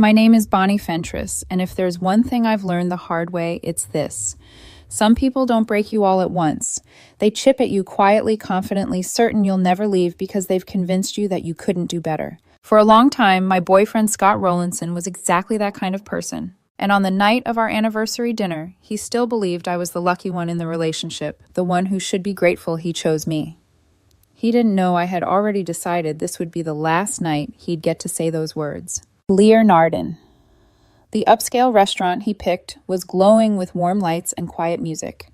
My name is Bonnie Fentress, and if there's one thing I've learned the hard way, it's this. Some people don't break you all at once. They chip at you quietly, confidently, certain you'll never leave because they've convinced you that you couldn't do better. For a long time, my boyfriend Scott Rowlandson was exactly that kind of person. And on the night of our anniversary dinner, he still believed I was the lucky one in the relationship, the one who should be grateful he chose me. He didn't know I had already decided this would be the last night he'd get to say those words. Leonardin. The upscale restaurant he picked was glowing with warm lights and quiet music.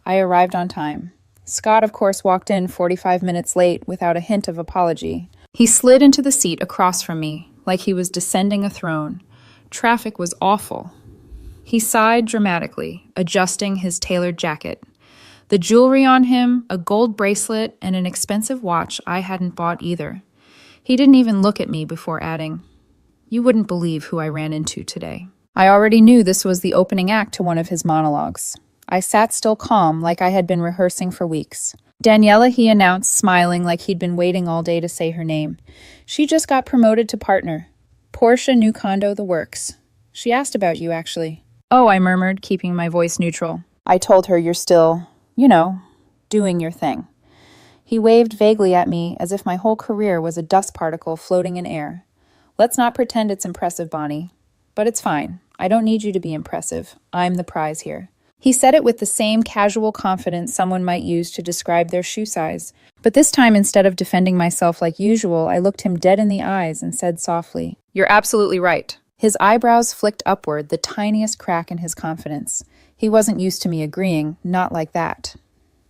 I arrived on time. Scott, of course, walked in 45 minutes late without a hint of apology. He slid into the seat across from me, like he was descending a throne. Traffic was awful. He sighed dramatically, adjusting his tailored jacket. The jewelry on him, a gold bracelet, and an expensive watch I hadn't bought either. He didn't even look at me before adding, "You wouldn't believe who I ran into today." I already knew this was the opening act to one of his monologues. I sat still calm, like I had been rehearsing for weeks. "Daniela," he announced, smiling like he'd been waiting all day to say her name. "She just got promoted to partner. Portia, new condo, the works. She asked about you, actually." "Oh," I murmured, keeping my voice neutral. I told her you're still, doing your thing. He waved vaguely at me as if my whole career was a dust particle floating in air. "Let's not pretend it's impressive, Bonnie. But it's fine. I don't need you to be impressive. I'm the prize here." He said it with the same casual confidence someone might use to describe their shoe size. But this time, instead of defending myself like usual, I looked him dead in the eyes and said softly, "You're absolutely right." His eyebrows flicked upward, the tiniest crack in his confidence. He wasn't used to me agreeing, not like that.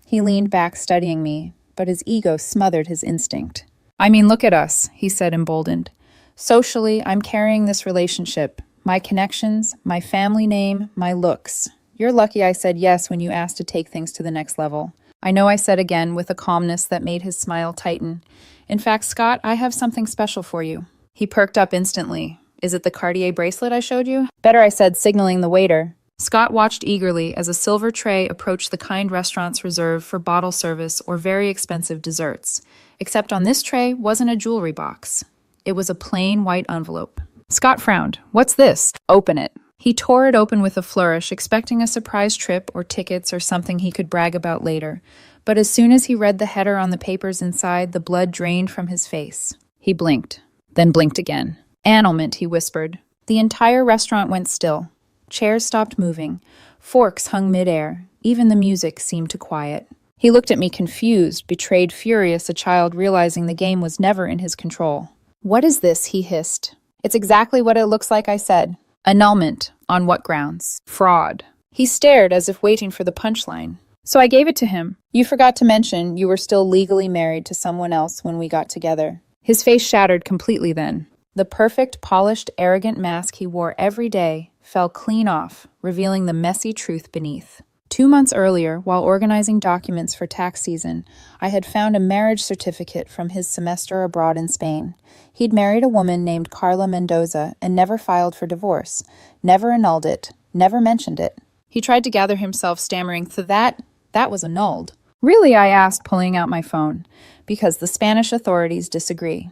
He leaned back, studying me, but his ego smothered his instinct. "I mean, look at us," he said, emboldened. "Socially, I'm carrying this relationship. My connections, my family name, my looks. You're lucky I said yes when you asked to take things to the next level." I know I said again with a calmness that made his smile tighten. "In fact, Scott, I have something special for you." He perked up instantly. "Is it the Cartier bracelet I showed you?" "Better," I said, signaling the waiter. Scott watched eagerly as a silver tray approached the kind restaurants reserved for bottle service or very expensive desserts. Except on this tray wasn't a jewelry box. It was a plain white envelope. Scott frowned. "What's this?" "Open it." He tore it open with a flourish, expecting a surprise trip or tickets or something he could brag about later. But as soon as he read the header on the papers inside, the blood drained from his face. He blinked, then blinked again. "Annulment," he whispered. The entire restaurant went still. Chairs stopped moving. Forks hung midair. Even the music seemed to quiet. He looked at me confused, betrayed, furious, a child realizing the game was never in his control. "What is this?" he hissed. "It's exactly what it looks like I said. Annulment. On what grounds?" "Fraud." He stared as if waiting for the punchline. So I gave it to him. "You forgot to mention you were still legally married to someone else when we got together." His face shattered completely then. The perfect, polished, arrogant mask he wore every day fell clean off, revealing the messy truth beneath. 2 months earlier, while organizing documents for tax season, I had found a marriage certificate from his semester abroad in Spain. He'd married a woman named Carla Mendoza and never filed for divorce, never annulled it, never mentioned it. He tried to gather himself, stammering, that was annulled." "Really?" I asked, pulling out my phone. "Because the Spanish authorities disagree.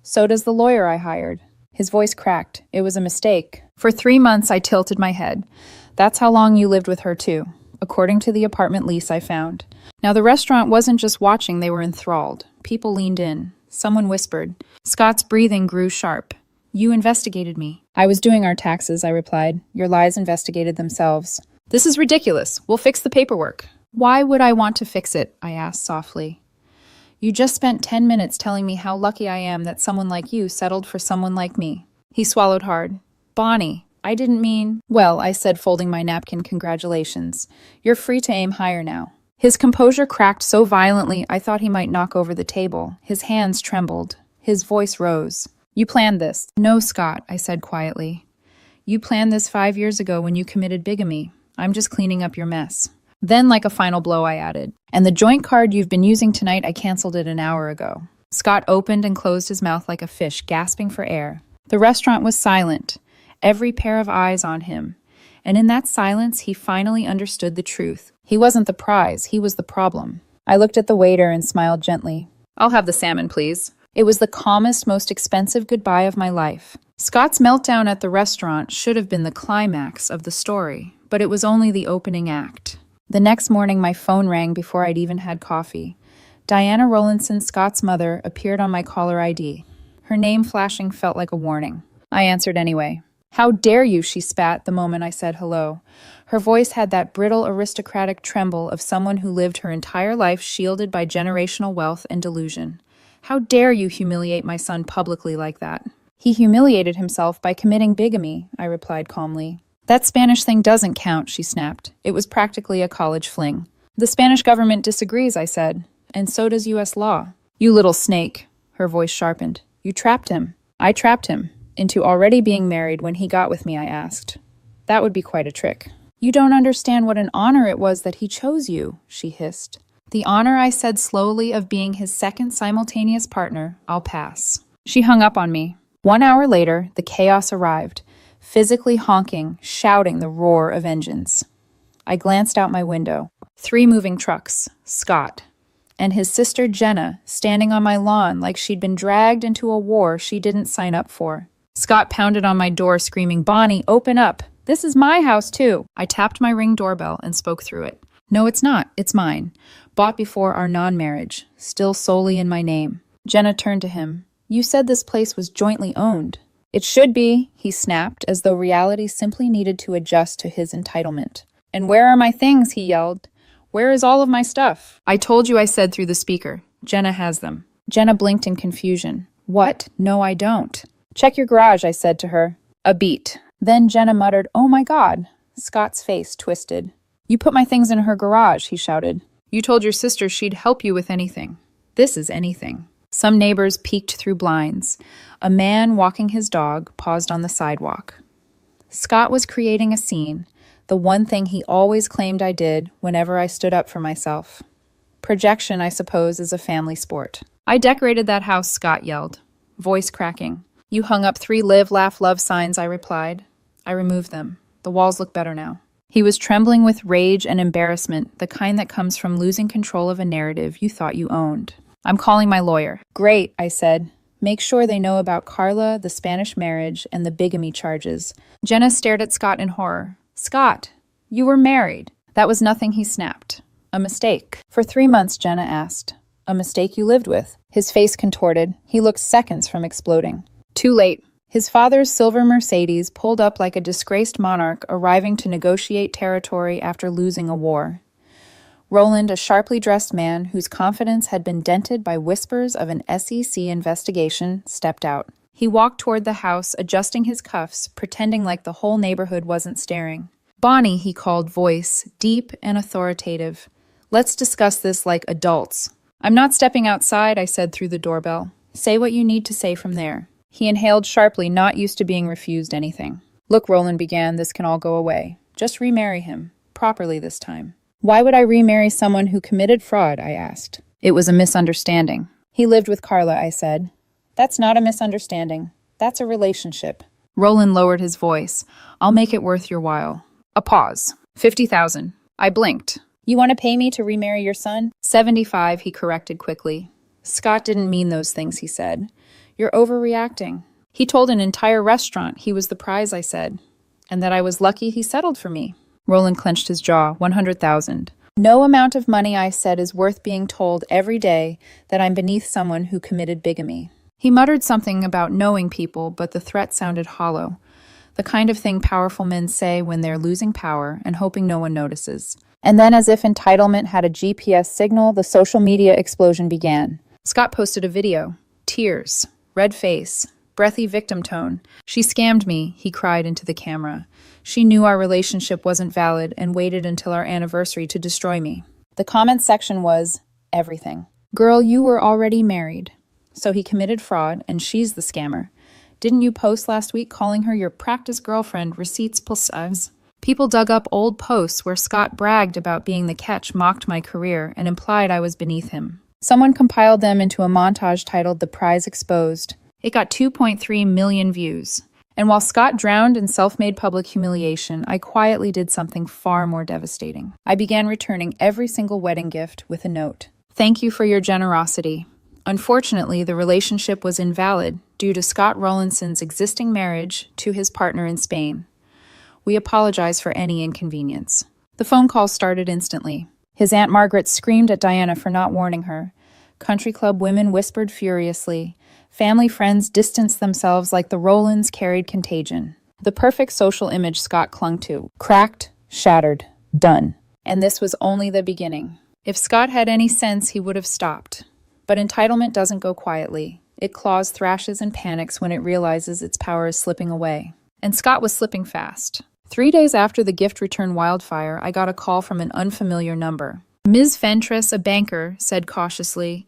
So does the lawyer I hired." His voice cracked. "It was a mistake. For 3 months, I tilted my head. That's how long you lived with her, too, according to the apartment lease I found." Now, the restaurant wasn't just watching, they were enthralled. People leaned in. Someone whispered. Scott's breathing grew sharp. "You investigated me." "I was doing our taxes," I replied. "Your lies investigated themselves." "This is ridiculous. We'll fix the paperwork." "Why would I want to fix it?" I asked softly. "You just spent 10 minutes telling me how lucky I am that someone like you settled for someone like me." He swallowed hard. "Bonnie, I didn't mean—" "Well," I said, folding my napkin, "congratulations. You're free to aim higher now." His composure cracked so violently I thought he might knock over the table. His hands trembled. His voice rose. "You planned this." "No, Scott," I said quietly. "You planned this 5 years ago when you committed bigamy. I'm just cleaning up your mess." Then, like a final blow, I added, "And the joint card you've been using tonight, I canceled it an hour ago." Scott opened and closed his mouth like a fish, gasping for air. The restaurant was silent, every pair of eyes on him. And in that silence, he finally understood the truth. He wasn't the prize, he was the problem. I looked at the waiter and smiled gently. "I'll have the salmon, please." It was the calmest, most expensive goodbye of my life. Scott's meltdown at the restaurant should have been the climax of the story, but it was only the opening act. The next morning, my phone rang before I'd even had coffee. Diana Rowlandson, Scott's mother, appeared on my caller ID. Her name flashing felt like a warning. I answered anyway. "How dare you," she spat the moment I said hello. Her voice had that brittle, aristocratic tremble of someone who lived her entire life shielded by generational wealth and delusion. "How dare you humiliate my son publicly like that?" "He humiliated himself by committing bigamy," I replied calmly. "That Spanish thing doesn't count," she snapped. "It was practically a college fling." "The Spanish government disagrees," I said, "and so does U.S. law." "You little snake," her voice sharpened. "You trapped him." "I trapped him. Into already being married when he got with me," I asked. "That would be quite a trick." "You don't understand what an honor it was that he chose you," she hissed. "The honor," I said slowly, "of being his second simultaneous partner, I'll pass." She hung up on me. 1 hour later, the chaos arrived, physically honking, shouting the roar of engines. I glanced out my window. 3 moving trucks, Scott, and his sister Jenna standing on my lawn like she'd been dragged into a war she didn't sign up for. Scott pounded on my door, screaming, "Bonnie, open up! This is my house, too!" I tapped my Ring doorbell and spoke through it. "No, it's not. It's mine. Bought before our non-marriage. Still solely in my name." Jenna turned to him. "You said this place was jointly owned." "It should be," he snapped, as though reality simply needed to adjust to his entitlement. "And where are my things?" he yelled. "Where is all of my stuff?" "I told you," I said through the speaker. "Jenna has them." Jenna blinked in confusion. "What? No, I don't." "Check your garage," I said to her. A beat. Then Jenna muttered, "Oh my God." Scott's face twisted. "You put my things in her garage," he shouted. "You told your sister she'd help you with anything." This is anything. Some neighbors peeked through blinds. A man walking his dog paused on the sidewalk. Scott was creating a scene, the one thing he always claimed I did whenever I stood up for myself. Projection, I suppose, is a family sport. "I decorated that house," Scott yelled, voice cracking. "You hung up 3 live, laugh, love signs," I replied. "I removed them. The walls look better now." He was trembling with rage and embarrassment, the kind that comes from losing control of a narrative you thought you owned. "I'm calling my lawyer." "Great," I said. "Make sure they know about Carla, the Spanish marriage, and the bigamy charges." Jenna stared at Scott in horror. "Scott, you were married." "That was nothing," he snapped. "A mistake." "For 3 months," Jenna asked. "A mistake you lived with." His face contorted. He looked seconds from exploding. Too late. His father's silver Mercedes pulled up like a disgraced monarch arriving to negotiate territory after losing a war. Roland, a sharply dressed man whose confidence had been dented by whispers of an SEC investigation, stepped out. He walked toward the house, adjusting his cuffs, pretending like the whole neighborhood wasn't staring. "Bonnie," he called, voice deep and authoritative. "Let's discuss this like adults." "I'm not stepping outside," I said through the doorbell. "Say what you need to say from there." He inhaled sharply, not used to being refused anything. "Look," Roland began, "this can all go away. Just remarry him. Properly this time." "Why would I remarry someone who committed fraud?" I asked. "It was a misunderstanding." "He lived with Carla," I said. "That's not a misunderstanding. That's a relationship." Roland lowered his voice. "I'll make it worth your while." A pause. 50,000. I blinked. "You want to pay me to remarry your son?" 75, he corrected quickly. "Scott didn't mean those things," he said. "You're overreacting." "He told an entire restaurant he was the prize," I said, "and that I was lucky he settled for me." Roland clenched his jaw. 100,000. "No amount of money," I said, "is worth being told every day that I'm beneath someone who committed bigamy." He muttered something about knowing people, but the threat sounded hollow. The kind of thing powerful men say when they're losing power and hoping no one notices. And then, as if entitlement had a GPS signal, the social media explosion began. Scott posted a video. Tears. Red face. Breathy victim tone. "She scammed me," he cried into the camera. "She knew our relationship wasn't valid and waited until our anniversary to destroy me." The comment section was, everything. "Girl, you were already married. So he committed fraud, and she's the scammer. Didn't you post last week calling her your practice girlfriend, receipts plus eyes?" People dug up old posts where Scott bragged about being the catch, mocked my career, and implied I was beneath him. Someone compiled them into a montage titled "The Prize Exposed." It got 2.3 million views. And while Scott drowned in self-made public humiliation, I quietly did something far more devastating. I began returning every single wedding gift with a note. "Thank you for your generosity. Unfortunately, the relationship was invalid due to Scott Rowlandson's existing marriage to his partner in Spain. We apologize for any inconvenience. The phone call started instantly. His Aunt Margaret screamed at Diana for not warning her. Country club women whispered furiously. Family friends distanced themselves like the Rowlands carried contagion. The perfect social image Scott clung to. Cracked, shattered, done. And this was only the beginning. If Scott had any sense, he would have stopped. But entitlement doesn't go quietly. It claws, thrashes, and panics when it realizes its power is slipping away. And Scott was slipping fast. 3 days after the gift return wildfire, I got a call from an unfamiliar number. Ms. Fentress, a banker, said cautiously,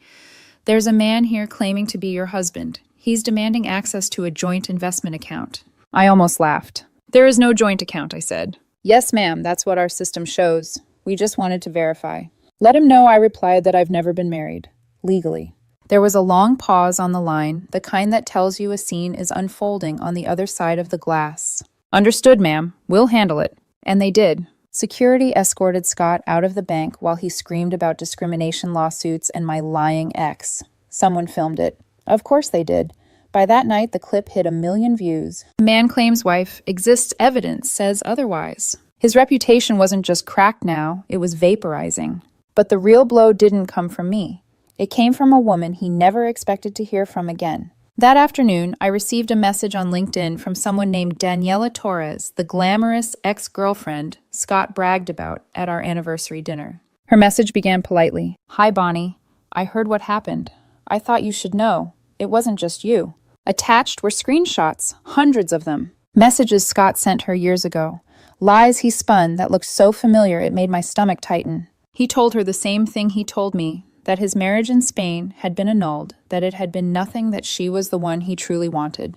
"There's a man here claiming to be your husband. He's demanding access to a joint investment account." I almost laughed. "There is no joint account," I said. "Yes, ma'am, that's what our system shows. We just wanted to verify." "Let him know," I replied, "that I've never been married. Legally." There was a long pause on the line, the kind that tells you a scene is unfolding on the other side of the glass. "Understood, ma'am. We'll handle it." And they did. Security escorted Scott out of the bank while he screamed about discrimination lawsuits and my lying ex. Someone filmed it. Of course they did. By that night, the clip hit 1 million views. Man claims wife. Exists evidence says otherwise. His reputation wasn't just cracked now, it was vaporizing. But the real blow didn't come from me. It came from a woman he never expected to hear from again. That afternoon, I received a message on LinkedIn from someone named Daniela Torres, the glamorous ex-girlfriend Scott bragged about at our anniversary dinner. Her message began politely. "Hi, Bonnie. I heard what happened. I thought you should know. It wasn't just you." Attached were screenshots, hundreds of them. Messages Scott sent her years ago. Lies he spun that looked so familiar it made my stomach tighten. He told her the same thing he told me, that his marriage in Spain had been annulled, that it had been nothing, that she was the one he truly wanted.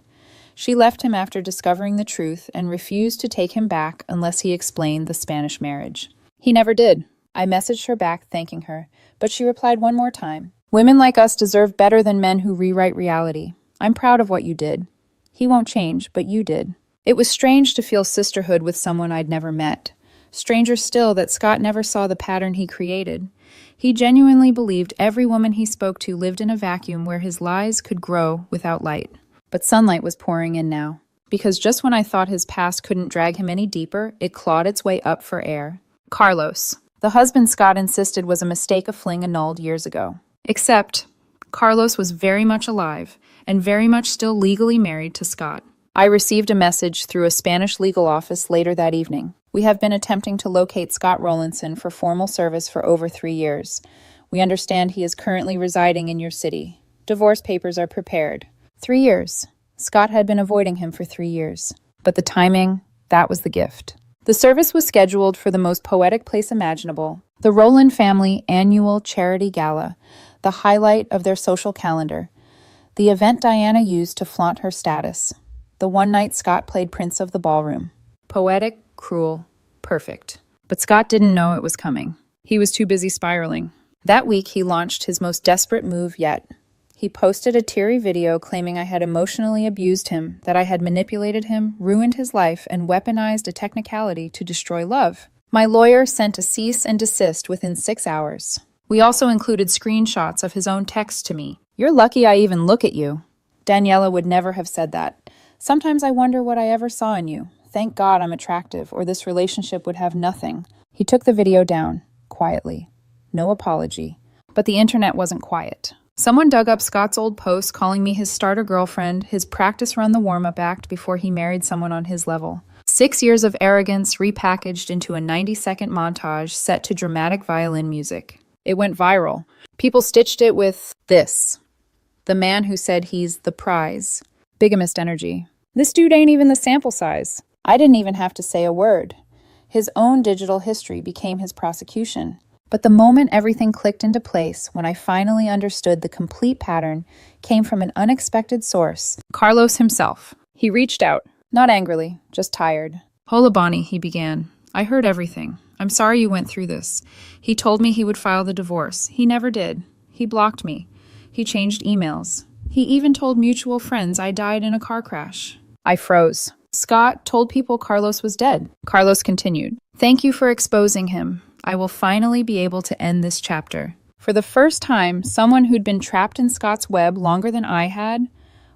She left him after discovering the truth and refused to take him back unless he explained the Spanish marriage. He never did. I messaged her back thanking her, but she replied one more time. "Women like us deserve better than men who rewrite reality. I'm proud of what you did. He won't change, but you did." It was strange to feel sisterhood with someone I'd never met. Stranger still that Scott never saw the pattern he created. He genuinely believed every woman he spoke to lived in a vacuum where his lies could grow without light. But sunlight was pouring in now. Because just when I thought his past couldn't drag him any deeper, it clawed its way up for air. Carlos. The husband Scott insisted was a mistake, a fling annulled years ago. Except, Carlos was very much alive, and very much still legally married to Scott. I received a message through a Spanish legal office later that evening. "We have been attempting to locate Scott Rowlandson for formal service for over 3 years. We understand he is currently residing in your city. Divorce papers are prepared." 3 years. Scott had been avoiding him for 3 years. But the timing, that was the gift. The service was scheduled for the most poetic place imaginable, the Rowland family annual charity gala, the highlight of their social calendar, the event Diana used to flaunt her status. The one night Scott played Prince of the Ballroom. Poetic, cruel, perfect. But Scott didn't know it was coming. He was too busy spiraling. That week, he launched his most desperate move yet. He posted a teary video claiming I had emotionally abused him, that I had manipulated him, ruined his life, and weaponized a technicality to destroy love. My lawyer sent a cease and desist within 6 hours. We also included screenshots of his own texts to me. "You're lucky I even look at you." Daniela would never have said that. "Sometimes I wonder what I ever saw in you. Thank God I'm attractive, or this relationship would have nothing." He took the video down, quietly. No apology. But the internet wasn't quiet. Someone dug up Scott's old posts calling me his starter girlfriend, his practice run the warm-up act before he married someone on his level. 6 years of arrogance repackaged into a 90-second montage set to dramatic violin music. It went viral. People stitched it with this. The man who said he's the prize. Bigamist energy. This dude ain't even the sample size. I didn't even have to say a word. His own digital history became his prosecution. But the moment everything clicked into place, when I finally understood the complete pattern, came from an unexpected source. Carlos himself. He reached out, not angrily, just tired. "Hola, Bonnie," he began. "I heard everything. I'm sorry you went through this. He told me he would file the divorce. He never did. He blocked me. He changed emails. He even told mutual friends I died in a car crash." I froze. Scott told people Carlos was dead. Carlos continued, "Thank you for exposing him. I will finally be able to end this chapter. For the first time, someone who'd been trapped in Scott's web longer than I had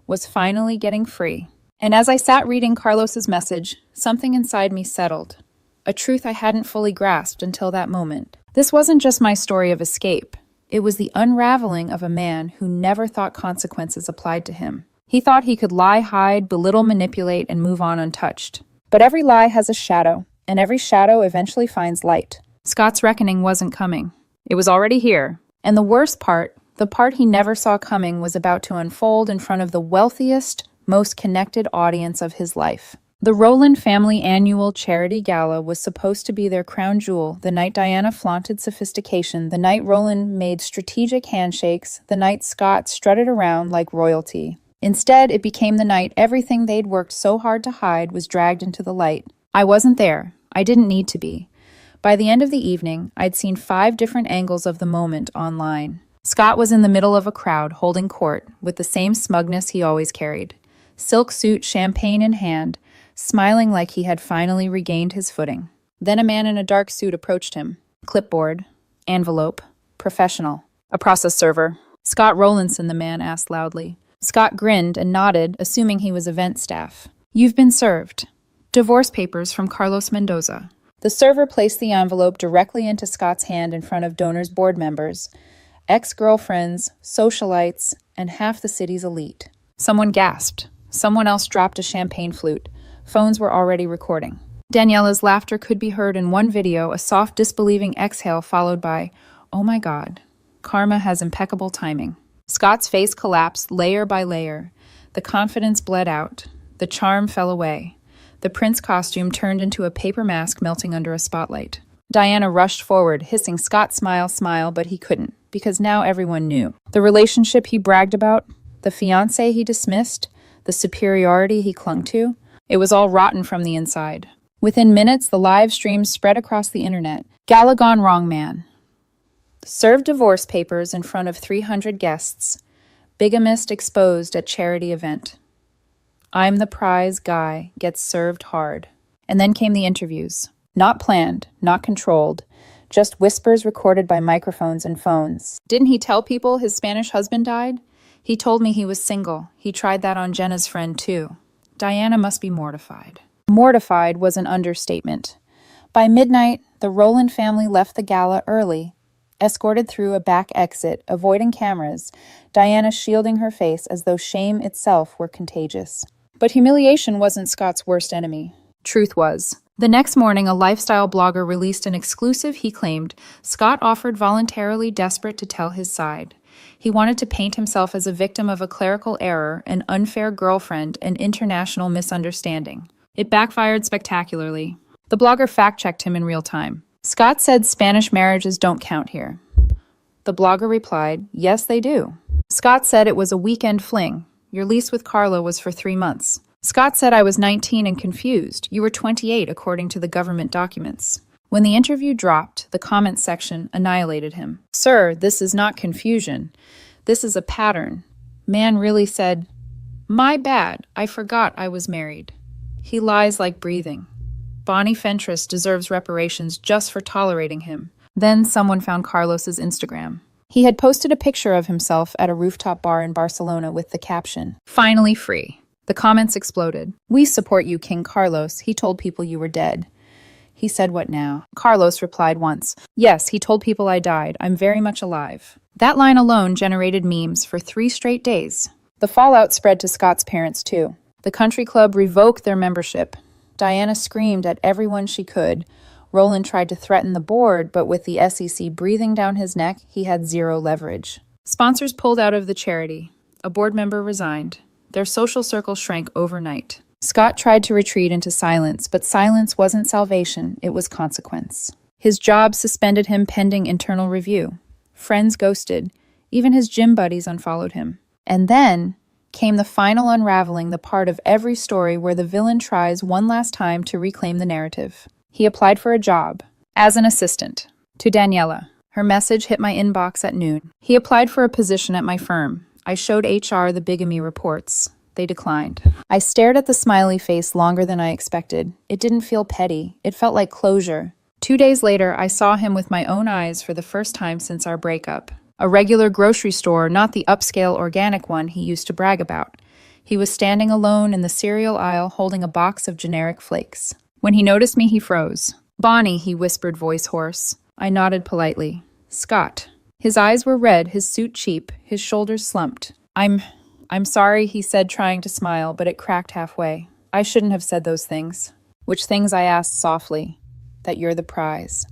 was finally getting free. And as I sat reading Carlos's message, something inside me settled. A truth I hadn't fully grasped until that moment. This wasn't just my story of escape. It was the unraveling of a man who never thought consequences applied to him. He thought he could lie, hide, belittle, manipulate, and move on untouched. But every lie has a shadow, and every shadow eventually finds light. Scott's reckoning wasn't coming. It was already here. And the worst part, the part he never saw coming, was about to unfold in front of the wealthiest, most connected audience of his life. The Rowland family annual charity gala was supposed to be their crown jewel, the night Diana flaunted sophistication, the night Rowland made strategic handshakes, the night Scott strutted around like royalty. Instead, it became the night everything they'd worked so hard to hide was dragged into the light. I wasn't there. I didn't need to be. By the end of the evening, I'd seen 5 different angles of the moment online. Scott was in the middle of a crowd, holding court, with the same smugness he always carried. Silk suit, champagne in hand, smiling like he had finally regained his footing. Then a man in a dark suit approached him. Clipboard, envelope, professional. A process server. Scott Rowlandson, the man asked loudly. Scott grinned and nodded, assuming he was event staff. You've been served. Divorce papers from Carlos Mendoza. The server placed the envelope directly into Scott's hand in front of donors' board members, ex-girlfriends, socialites, and half the city's elite. Someone gasped. Someone else dropped a champagne flute. Phones were already recording. Daniela's laughter could be heard in one video, a soft, disbelieving exhale followed by, "Oh my God, karma has impeccable timing." Scott's face collapsed layer by layer. The confidence bled out. The charm fell away. The prince costume turned into a paper mask melting under a spotlight. Diana rushed forward, hissing, "Scott, smile, smile," but he couldn't, because now everyone knew. The relationship he bragged about, the fiancé he dismissed, the superiority he clung to, it was all rotten from the inside. Within minutes, the live streams spread across the internet. Gala gone wrong, man. Served divorce papers in front of 300 guests. Bigamist exposed at charity event. I'm the prize guy gets served hard. And then came the interviews. Not planned, not controlled, just whispers recorded by microphones and phones. Didn't he tell people his Spanish husband died? He told me he was single. He tried that on Jenna's friend too. Diana must be mortified. Mortified was an understatement. By midnight, the Rowland family left the gala early, escorted through a back exit, avoiding cameras, Diana shielding her face as though shame itself were contagious. But humiliation wasn't Scott's worst enemy. Truth was. The next morning, a lifestyle blogger released an exclusive he claimed Scott offered voluntarily, desperate to tell his side. He wanted to paint himself as a victim of a clerical error, an unfair girlfriend, an international misunderstanding. It backfired spectacularly. The blogger fact-checked him in real time. Scott said Spanish marriages don't count here. The blogger replied, yes, they do. Scott said it was a weekend fling. Your lease with Carlo was for 3 months. Scott said I was 19 and confused. You were 28, according to the government documents. When the interview dropped, the comments section annihilated him. Sir, this is not confusion. This is a pattern. Man really said, my bad, I forgot I was married. He lies like breathing. Bonnie Fentress deserves reparations just for tolerating him. Then someone found Carlos's Instagram. He had posted a picture of himself at a rooftop bar in Barcelona with the caption, finally free. The comments exploded. We support you, King Carlos. He told people you were dead. He said, what now? Carlos replied once, yes, he told people I died. I'm very much alive. That line alone generated memes for 3 straight days. The fallout spread to Scott's parents, too. The country club revoked their membership. Diana screamed at everyone she could. Rowland tried to threaten the board, but with the SEC breathing down his neck, he had zero leverage. Sponsors pulled out of the charity. A board member resigned. Their social circle shrank overnight. Scott tried to retreat into silence, but silence wasn't salvation, it was consequence. His job suspended him pending internal review. Friends ghosted. Even his gym buddies unfollowed him. And then came the final unraveling, the part of every story where the villain tries one last time to reclaim the narrative. He applied for a job, as an assistant, to Daniela. Her message hit my inbox at noon. He applied for a position at my firm. I showed HR the bigamy reports. They declined. I stared at the smiley face longer than I expected. It didn't feel petty. It felt like closure. 2 days later, I saw him with my own eyes for the first time since our breakup. A regular grocery store, not the upscale organic one he used to brag about. He was standing alone in the cereal aisle holding a box of generic flakes. When he noticed me, he froze. "Bonnie," he whispered, voice hoarse. I nodded politely. "Scott." His eyes were red, his suit cheap, his shoulders slumped. I'm sorry," he said, trying to smile, but it cracked halfway. "I shouldn't have said those things." "Which things?" I asked softly. "That you're the prize.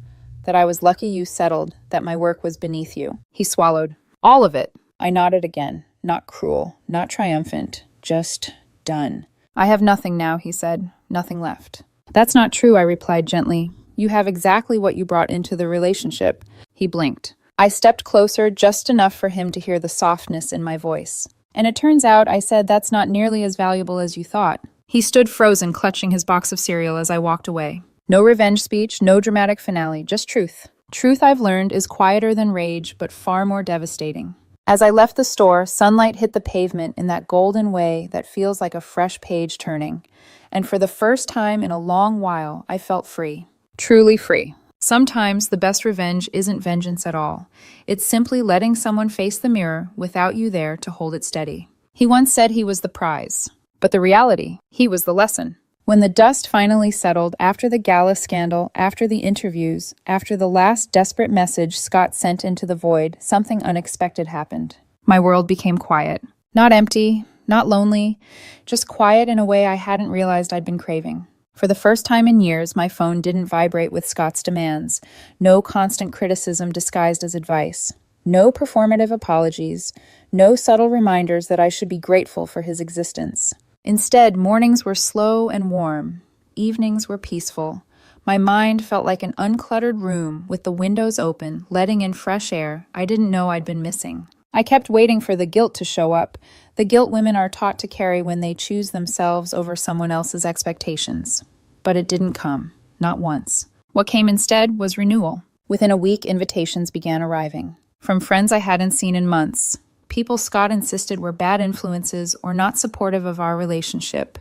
That I was lucky you settled, that my work was beneath you." He swallowed. "All of it." I nodded again, not cruel, not triumphant, just done. "I have nothing now," he said, "nothing left." "That's not true," I replied gently. "You have exactly what you brought into the relationship." He blinked. I stepped closer, just enough for him to hear the softness in my voice. "And it turns out," I said, "that's not nearly as valuable as you thought." He stood frozen, clutching his box of cereal as I walked away. No revenge speech, no dramatic finale, just truth. Truth, I've learned, is quieter than rage, but far more devastating. As I left the store, sunlight hit the pavement in that golden way that feels like a fresh page turning. And for the first time in a long while, I felt free. Truly free. Sometimes the best revenge isn't vengeance at all. It's simply letting someone face the mirror without you there to hold it steady. He once said he was the prize, but the reality, he was the lesson. When the dust finally settled, after the gala scandal, after the interviews, after the last desperate message Scott sent into the void, something unexpected happened. My world became quiet. Not empty, not lonely, just quiet in a way I hadn't realized I'd been craving. For the first time in years, my phone didn't vibrate with Scott's demands. No constant criticism disguised as advice. No performative apologies. No subtle reminders that I should be grateful for his existence. Instead, mornings were slow and warm. Evenings were peaceful. My mind felt like an uncluttered room with the windows open, letting in fresh air I didn't know I'd been missing. I kept waiting for the guilt to show up, the guilt women are taught to carry when they choose themselves over someone else's expectations. But it didn't come, not once. What came instead was renewal. Within a week, invitations began arriving. From friends I hadn't seen in months, people Scott insisted were bad influences or not supportive of our relationship.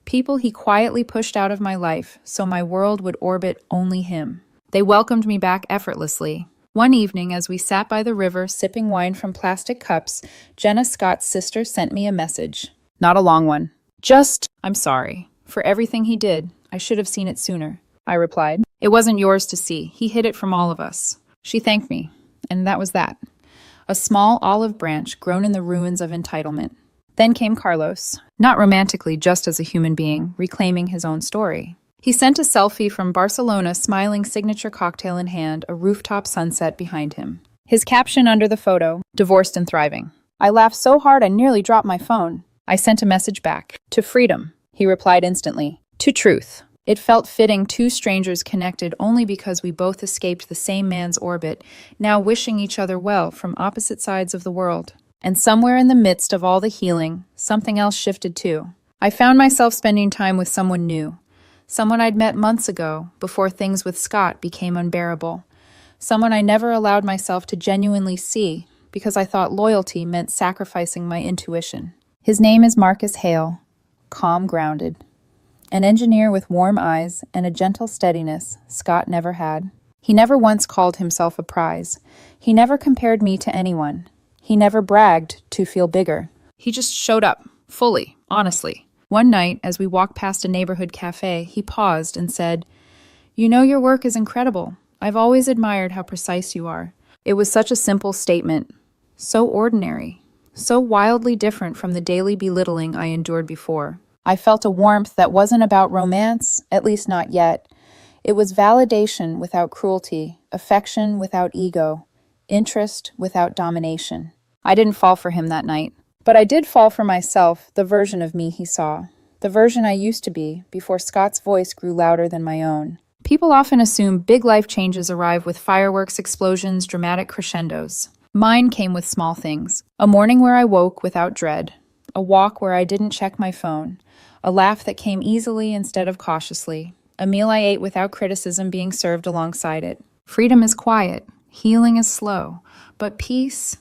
People he quietly pushed out of my life so my world would orbit only him. They welcomed me back effortlessly. One evening, as we sat by the river sipping wine from plastic cups, Jenna Scott's sister sent me a message. Not a long one. Just, "I'm sorry. For everything he did, I should have seen it sooner." I replied. "It wasn't yours to see. He hid it from all of us." She thanked me, and that was that. A small olive branch grown in the ruins of entitlement. Then came Carlos, not romantically, just as a human being, reclaiming his own story. He sent a selfie from Barcelona, smiling, signature cocktail in hand, a rooftop sunset behind him. His caption under the photo, "Divorced and thriving." I laughed so hard I nearly dropped my phone. I sent a message back. "To freedom." He replied instantly. "To truth." It felt fitting, two strangers connected only because we both escaped the same man's orbit, now wishing each other well from opposite sides of the world. And somewhere in the midst of all the healing, something else shifted too. I found myself spending time with someone new. Someone I'd met months ago, before things with Scott became unbearable. Someone I never allowed myself to genuinely see, because I thought loyalty meant sacrificing my intuition. His name is Marcus Hale, calm, grounded. An engineer with warm eyes and a gentle steadiness Scott never had. He never once called himself a prize. He never compared me to anyone. He never bragged to feel bigger. He just showed up, fully, honestly. One night, as we walked past a neighborhood cafe, he paused and said, "You know, your work is incredible. I've always admired how precise you are." It was such a simple statement, so ordinary, so wildly different from the daily belittling I endured before. I felt a warmth that wasn't about romance, at least not yet. It was validation without cruelty, affection without ego, interest without domination. I didn't fall for him that night. But I did fall for myself, the version of me he saw. The version I used to be, before Scott's voice grew louder than my own. People often assume big life changes arrive with fireworks, explosions, dramatic crescendos. Mine came with small things. A morning where I woke without dread. A walk where I didn't check my phone. A laugh that came easily instead of cautiously. A meal I ate without criticism being served alongside it. Freedom is quiet. Healing is slow. But peace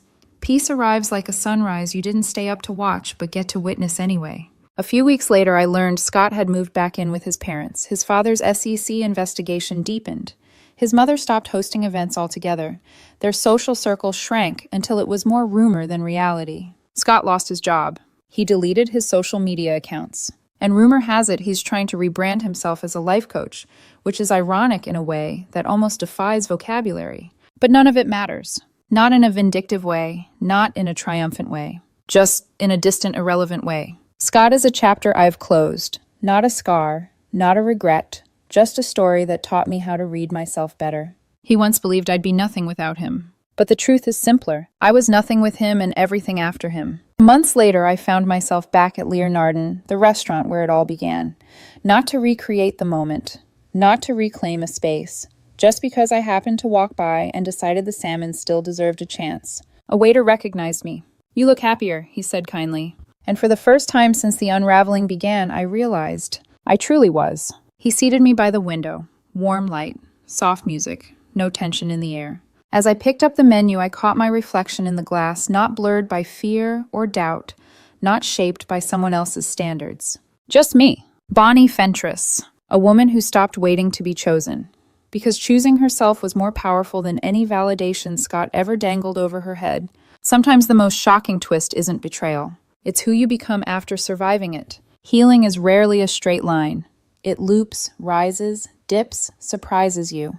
arrives like a sunrise you didn't stay up to watch but get to witness anyway. A few weeks later, I learned Scott had moved back in with his parents. His father's SEC investigation deepened. His mother stopped hosting events altogether. Their social circle shrank until it was more rumor than reality. Scott lost his job. He deleted his social media accounts. And rumor has it he's trying to rebrand himself as a life coach, which is ironic in a way that almost defies vocabulary. But none of it matters. Not in a vindictive way, not in a triumphant way, just in a distant, irrelevant way. Scott is a chapter I've closed, not a scar, not a regret, just a story that taught me how to read myself better. He once believed I'd be nothing without him. But the truth is simpler. I was nothing with him and everything after him. Months later, I found myself back at Leonarden, the restaurant where it all began. Not to recreate the moment, not to reclaim a space, just because I happened to walk by and decided the salmon still deserved a chance. A waiter recognized me. "You look happier," he said kindly. And for the first time since the unraveling began, I realized I truly was. He seated me by the window. Warm light, soft music, no tension in the air. As I picked up the menu, I caught my reflection in the glass, not blurred by fear or doubt, not shaped by someone else's standards. Just me, Bonnie Fentress, a woman who stopped waiting to be chosen. Because choosing herself was more powerful than any validation Scott ever dangled over her head. Sometimes the most shocking twist isn't betrayal. It's who you become after surviving it. Healing is rarely a straight line. It loops, rises, dips, surprises you.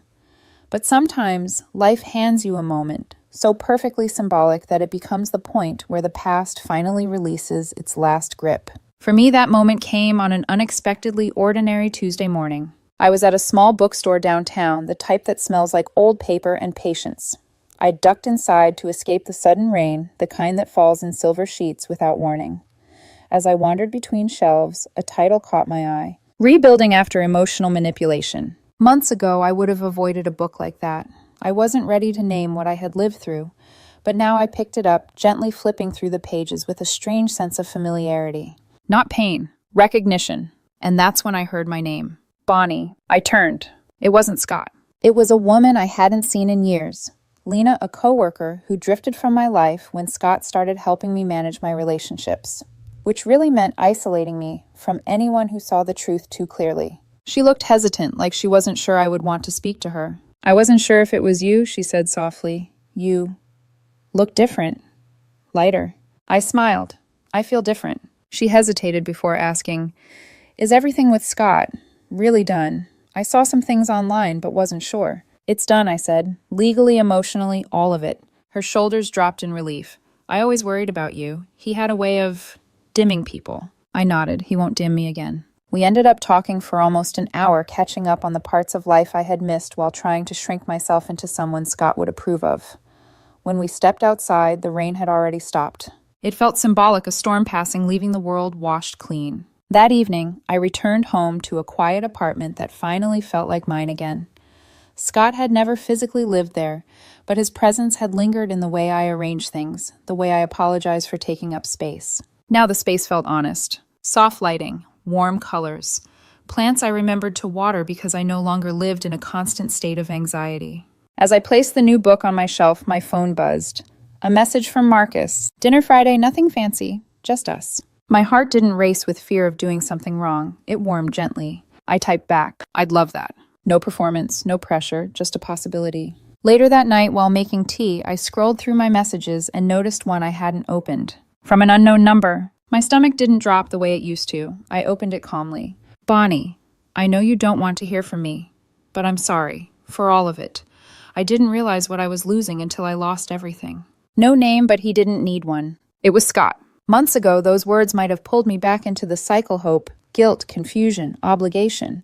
But sometimes life hands you a moment, so perfectly symbolic that it becomes the point where the past finally releases its last grip. For me, that moment came on an unexpectedly ordinary Tuesday morning. I was at a small bookstore downtown, the type that smells like old paper and patience. I ducked inside to escape the sudden rain, the kind that falls in silver sheets without warning. As I wandered between shelves, a title caught my eye. Rebuilding After Emotional Manipulation. Months ago, I would have avoided a book like that. I wasn't ready to name what I had lived through, but now I picked it up, gently flipping through the pages with a strange sense of familiarity. Not pain, recognition. And that's when I heard my name. Bonnie. I turned. It wasn't Scott. It was a woman I hadn't seen in years. Lena, a coworker who drifted from my life when Scott started helping me manage my relationships, which really meant isolating me from anyone who saw the truth too clearly. She looked hesitant, like she wasn't sure I would want to speak to her. "I wasn't sure if it was you," she said softly. "You look different. Lighter." I smiled. "I feel different." She hesitated before asking, "Is everything with Scott really done? I saw some things online, but wasn't sure." "It's done," I said. "Legally, emotionally, all of it." Her shoulders dropped in relief. "I always worried about you. He had a way of dimming people." I nodded. "He won't dim me again." We ended up talking for almost an hour, catching up on the parts of life I had missed while trying to shrink myself into someone Scott would approve of. When we stepped outside, the rain had already stopped. It felt symbolic, a storm passing, leaving the world washed clean. That evening, I returned home to a quiet apartment that finally felt like mine again. Scott had never physically lived there, but his presence had lingered in the way I arranged things, the way I apologized for taking up space. Now the space felt honest. Soft lighting, warm colors, plants I remembered to water because I no longer lived in a constant state of anxiety. As I placed the new book on my shelf, my phone buzzed. A message from Marcus. "Dinner Friday, nothing fancy, just us." My heart didn't race with fear of doing something wrong. It warmed gently. I typed back, "I'd love that." No performance, no pressure, just a possibility. Later that night, while making tea, I scrolled through my messages and noticed one I hadn't opened. From an unknown number. My stomach didn't drop the way it used to. I opened it calmly. "Bonnie, I know you don't want to hear from me, but I'm sorry, for all of it. I didn't realize what I was losing until I lost everything." No name, but he didn't need one. It was Scott. Months ago, those words might have pulled me back into the cycle: hope, guilt, confusion, obligation.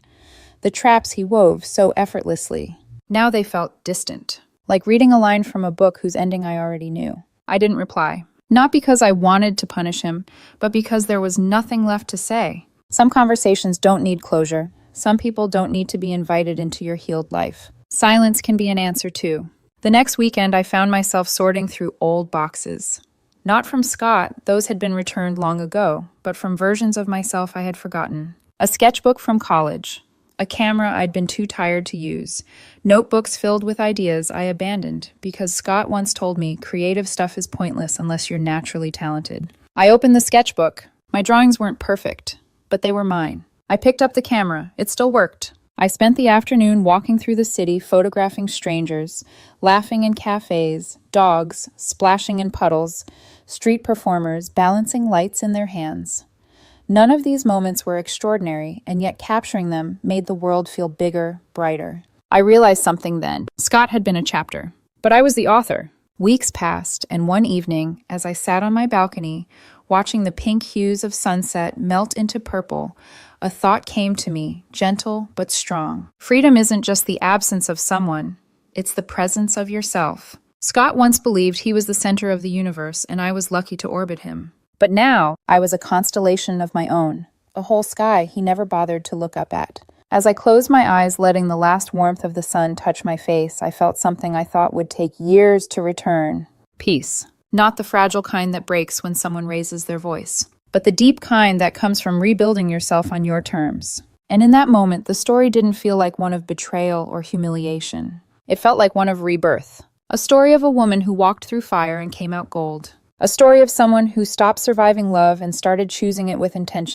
The traps he wove so effortlessly. Now they felt distant, like reading a line from a book whose ending I already knew. I didn't reply. Not because I wanted to punish him, but because there was nothing left to say. Some conversations don't need closure. Some people don't need to be invited into your healed life. Silence can be an answer too. The next weekend, I found myself sorting through old boxes. Not from Scott, those had been returned long ago, but from versions of myself I had forgotten. A sketchbook from college. A camera I'd been too tired to use. Notebooks filled with ideas I abandoned because Scott once told me creative stuff is pointless unless you're naturally talented. I opened the sketchbook. My drawings weren't perfect, but they were mine. I picked up the camera. It still worked. I spent the afternoon walking through the city, photographing strangers, laughing in cafes, dogs splashing in puddles, street performers balancing lights in their hands. None of these moments were extraordinary, and yet capturing them made the world feel bigger, brighter. I realized something then. Scott had been a chapter, but I was the author. Weeks passed, and one evening, as I sat on my balcony, watching the pink hues of sunset melt into purple, a thought came to me, gentle but strong. Freedom isn't just the absence of someone, it's the presence of yourself. Scott once believed he was the center of the universe, and I was lucky to orbit him. But now, I was a constellation of my own, a whole sky he never bothered to look up at. As I closed my eyes, letting the last warmth of the sun touch my face, I felt something I thought would take years to return. Peace. Not the fragile kind that breaks when someone raises their voice, but the deep kind that comes from rebuilding yourself on your terms. And in that moment, the story didn't feel like one of betrayal or humiliation. It felt like one of rebirth. A story of a woman who walked through fire and came out gold. A story of someone who stopped surviving love and started choosing it with intention.